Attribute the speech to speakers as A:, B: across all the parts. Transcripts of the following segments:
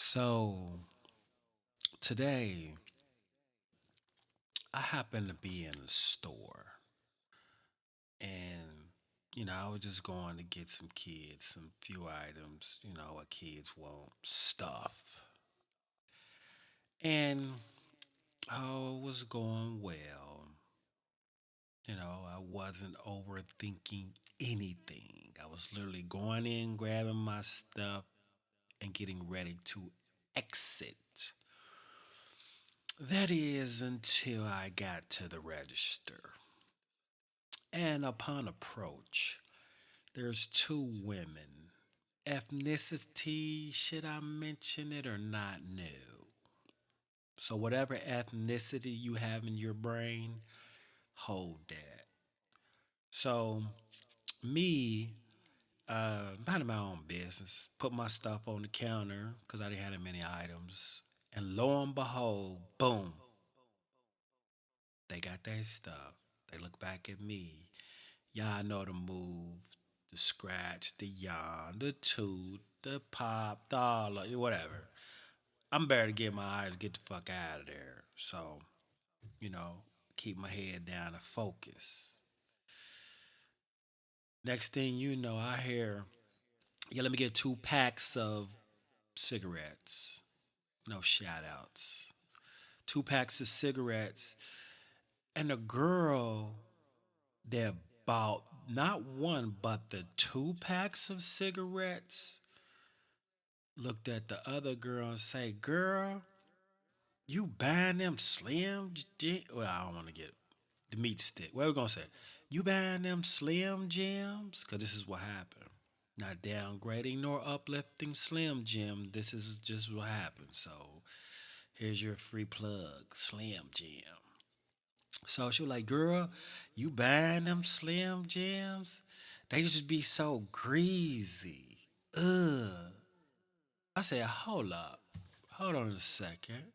A: So today I happened to be in a store and I was just going to get some kids some few items, what kids want, stuff. And all was going well. I wasn't overthinking anything. I was literally going in, grabbing my stuff and getting ready to exit. That is until I got to the register. And upon approach, there's two women. Ethnicity, should I mention it or not? No. So, whatever ethnicity you have in your brain, hold that. So, me, minding my own business, put my stuff on the counter because I didn't have that many items. And lo and behold, boom, they got their stuff. They look back at me. Y'all know the move, the scratch, the yawn, the toot, the pop, the all, whatever. I'm better to get my eyes, get the fuck out of there. So, you know, keep my head down and focus. Next thing you know, I hear, yeah, let me get 2 packs of cigarettes. No shout outs. 2 packs of cigarettes. And the girl that bought not one, but the 2 packs of cigarettes looked at the other girl and say, "Girl, you buying them Slim Well, I don't want to get the meat stick. What are we gonna say? You buying them Slim Jims? Cause this is what happened. Not downgrading nor uplifting Slim Jim. This is just what happened. So here's your free plug, Slim Jim. So she was like, "Girl, you buying them Slim Jims? They just be so greasy. Ugh." I said, "Hold up. Hold on a second.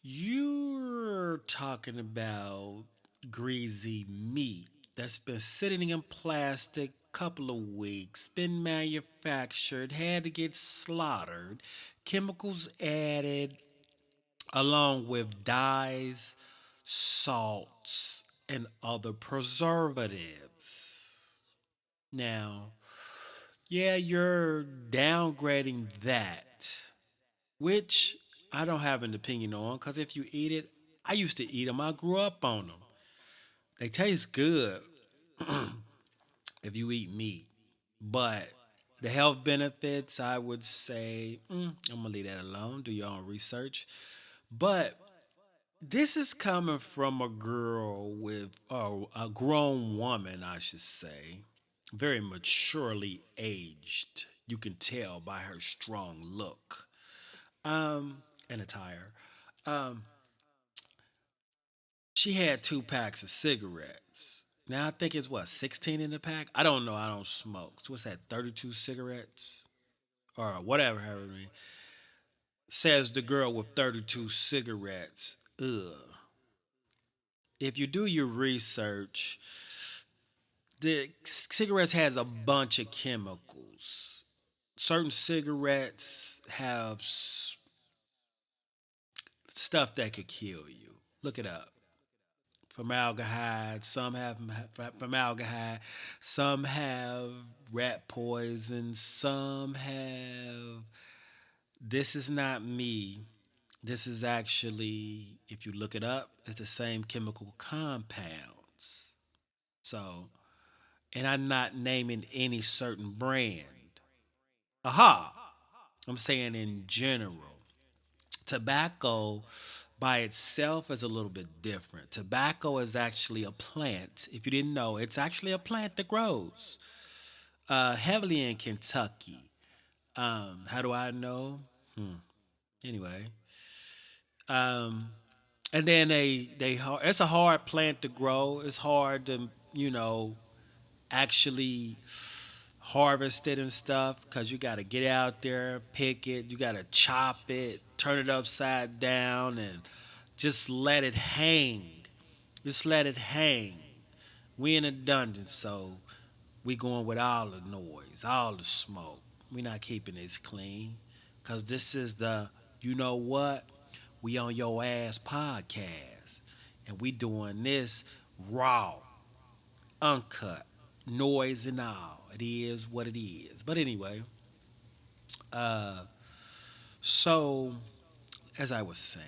A: You're talking about greasy meat that's been sitting in plastic couple of weeks, been manufactured, had to get slaughtered, chemicals added along with dyes, salts, and other preservatives. Now, yeah, you're downgrading that, which I don't have an opinion on because if you eat it, I used to eat them. I grew up on them. They taste good if you eat meat, but the health benefits, I would say, I'm gonna leave that alone. Do your own research. But this is coming from a girl with, or a grown woman, I should say, very maturely aged. You can tell by her strong look and attire. Um, she had 2 packs of cigarettes. Now I think it's what 16 in the pack. I don't know. I don't smoke. So what's that? 32 cigarettes or whatever. However many. Says the girl with 32 cigarettes. Ugh. If you do your research, the cigarettes has a bunch of chemicals. Certain cigarettes have stuff that could kill you. Look it up. Formaldehyde. Some have formaldehyde. Some have rat poison. Some have. This is not me. This is actually, if you look it up, it's the same chemical compounds. So, and I'm not naming any certain brand. Aha! I'm saying in general. Tobacco by itself is a little bit different. Tobacco is actually a plant. If you didn't know, it's actually a plant that grows heavily in Kentucky. How do I know? Anyway, um, and then it's a hard plant to grow. It's hard to actually harvest it and stuff because you got to get out there, pick it, you got to chop it, turn it upside down, and just let it hang. Just let it hang. We in a dungeon, so we going with all the noise, all the smoke. We not keeping this clean. Cause this is the, you know what? We on your ass podcast. And we doing this raw, uncut, noise and all. It is what it is. But anyway, so as I was saying,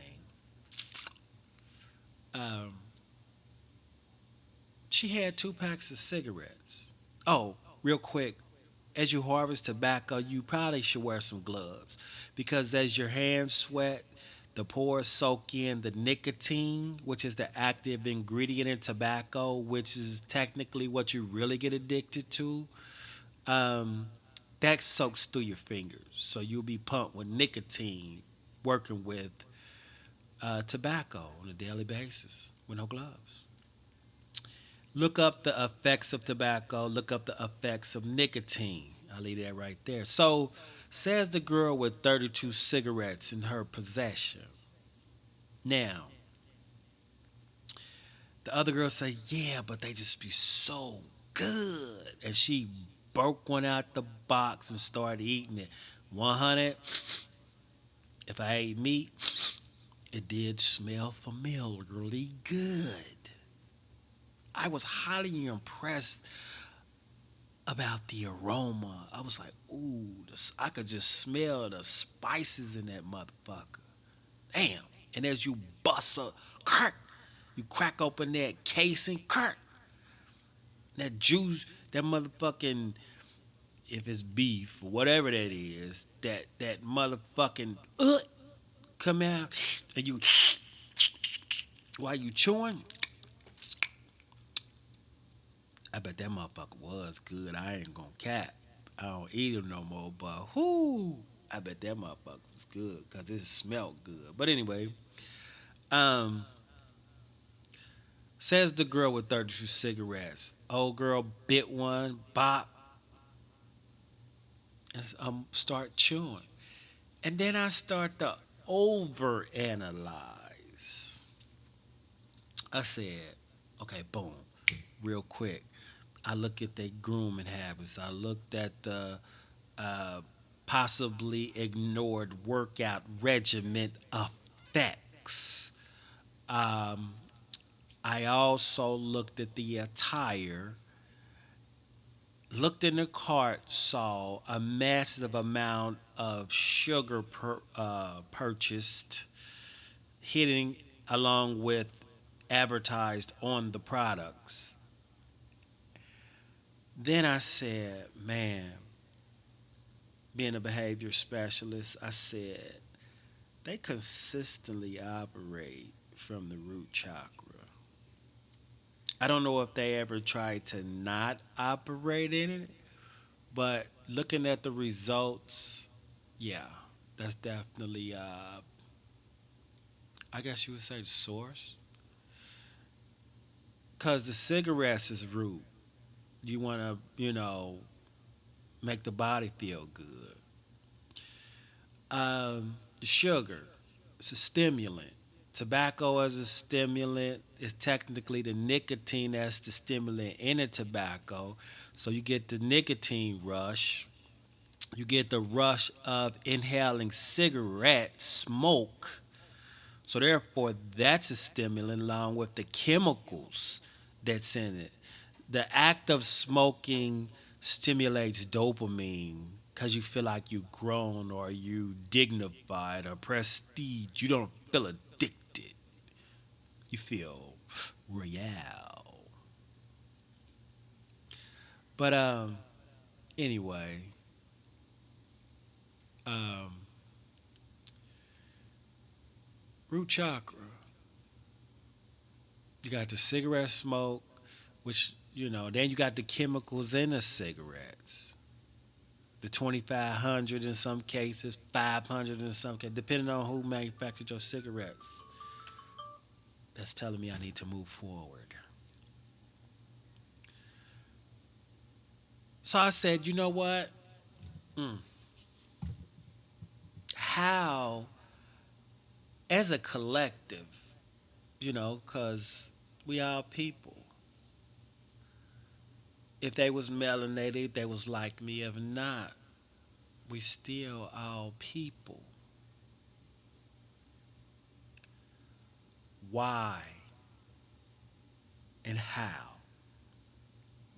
A: um, she had 2 packs of cigarettes. Oh, real quick, as you harvest tobacco, you probably should wear some gloves because as your hands sweat, the pores soak in the nicotine, which is the active ingredient in tobacco, which is technically what you really get addicted to. Um, that soaks through your fingers, so you'll be pumped with nicotine working with tobacco on a daily basis with no gloves. Look up the effects of tobacco. Look up the effects of nicotine. I'll leave that right there. So, says the girl with 32 cigarettes in her possession. Now, the other girl say, "Yeah, but they just be so good." And she broke one out the box and started eating it. 100. If I ate meat, it did smell familiarly good. I was highly impressed about the aroma. I was like, ooh, I could just smell the spices in that motherfucker. Damn. And as you bust a crack, you crack open that casing, crack. That juice, that motherfucking, if it's beef or whatever that is, that motherfucking come out, and you while you chewing, I bet that motherfucker was good. I ain't gonna cap. I don't eat them no more, but whoo, I bet that motherfucker was good because it smelled good. But anyway, um, says the girl with 32 cigarettes. Old girl bit one, bop, and start chewing. And then I start to overanalyze. I said, okay, boom, real quick. I look at their grooming habits. I looked at the uh, possibly ignored workout regimen effects. Um, I also looked at the attire, looked in the cart, saw a massive amount of sugar purchased, hitting along with advertised on the products. Then I said, man, being a behavior specialist, I said, they consistently operate from the root chakra. I don't know if they ever tried to not operate in it, but looking at the results, yeah, that's definitely, I guess you would say, the source. Because the cigarettes is root. You want to, make the body feel good. Sugar, it's a stimulant. Tobacco as a stimulant is technically the nicotine that's the stimulant in the tobacco. So you get the nicotine rush. You get the rush of inhaling cigarette smoke. So therefore, that's a stimulant along with the chemicals that's in it. The act of smoking stimulates dopamine because you feel like you've grown or you dignified or prestige. You don't feel addicted. You feel royale. But anyway, um, root chakra. You got the cigarette smoke, which then you got the chemicals in the cigarettes. The 2,500 in some cases, 500 in some cases, depending on who manufactured your cigarettes. That's telling me I need to move forward. So I said, you know what? How, as a collective, because we all people. If they was melanated, they was like me. If not, we still all people. Why and how?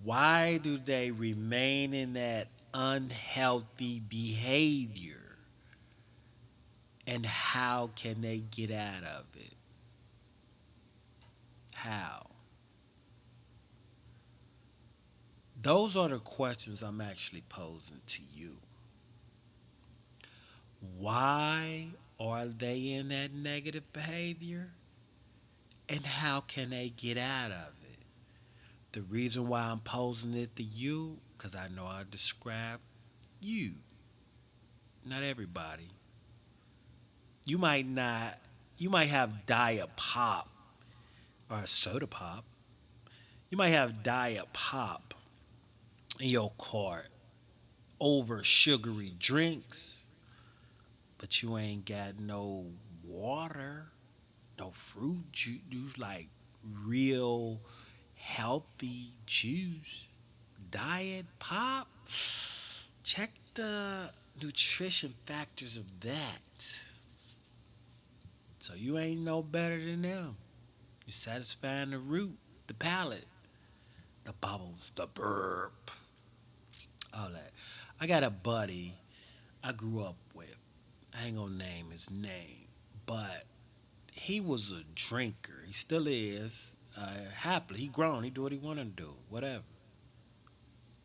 A: Why do they remain in that unhealthy behavior? And how can they get out of it? How? Those are the questions I'm actually posing to you. Why are they in that negative behavior? And how can they get out of it? The reason why I'm posing it to you, because I know I describe you, not everybody. You might not, you might have diet pop or soda pop. You might have diet pop in your cart over sugary drinks, but you ain't got no water, no fruit juice, like real healthy juice. Diet pop. Check the nutrition factors of that. So you ain't no better than them. You satisfying the root, the palate, the bubbles, the burp, all that. I got a buddy I grew up with. I ain't gonna name his name, but he was a drinker. He still is. Happily, he grown. He do what he want to do. Whatever.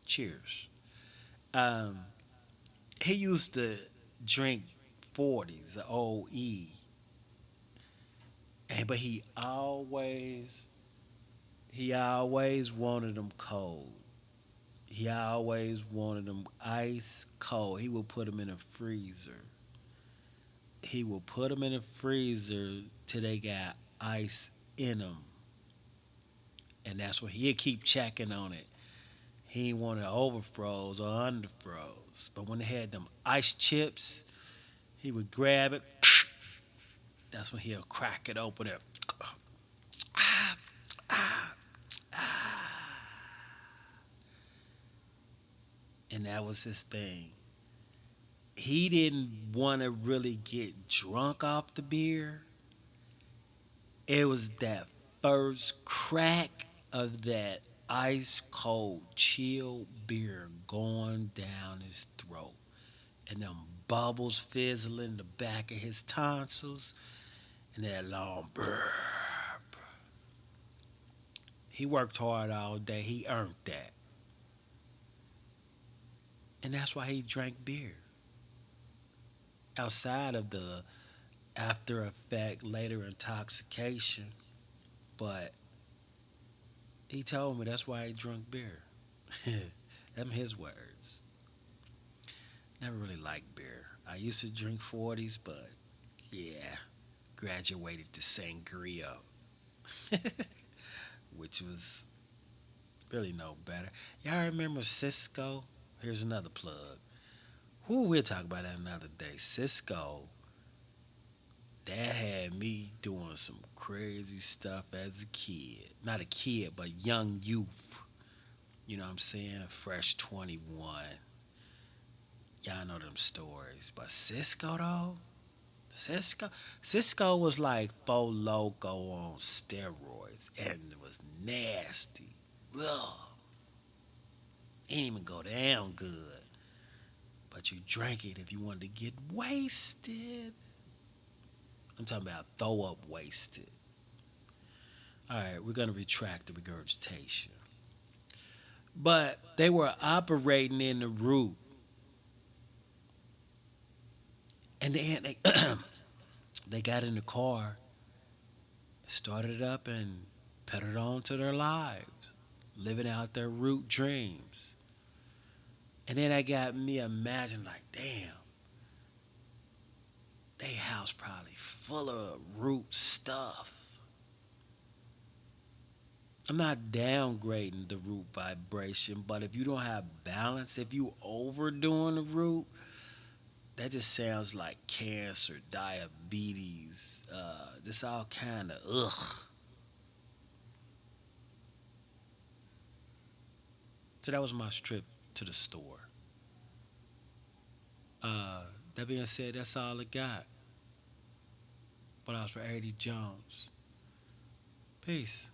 A: Cheers. Um, he used to drink 40s, the OE, but he always wanted them cold. He always wanted them ice cold. He would put them in a freezer. He would put them in a freezer till they got ice in them, and that's what he'd keep checking on it. He ain't wanted overfroze or underfroze. But when they had them ice chips, he would grab it. That's when he'll crack it open. There, and that was his thing. He didn't want to really get drunk off the beer. It was that first crack of that ice cold chill beer going down his throat, and them bubbles fizzling the back of his tonsils, and that long burp. He worked hard all day. He earned that. And that's why he drank beer. Outside of the after effect, later intoxication. But he told me that's why he drank beer. Them his words. Never really liked beer. I used to drink 40s, but yeah, graduated to sangria, which was really no better. Y'all remember Cisco? Here's another plug. Who we'll talk about that another day. Cisco, that had me doing some crazy stuff as a kid. Not a kid, but young youth. You know what I'm saying? Fresh 21. Y'all know them stories. But Cisco though? Cisco Cisco was like Fo Loco on steroids and it was nasty. Ugh. It didn't even go down good. But you drank it if you wanted to get wasted. I'm talking about throw up wasted. All right, we're going to retract the regurgitation. But they were operating in the root. And then they got in the car, started it up, and put it on to their lives, living out their root dreams. And then that got me imagining, like, damn, they house probably full of root stuff. I'm not downgrading the root vibration, but if you don't have balance, if you overdoing the root, that just sounds like cancer, diabetes, just all kind of ugh. So that was my trip to the store. That being said, that's all I got. But I was for 80 Jones. Peace.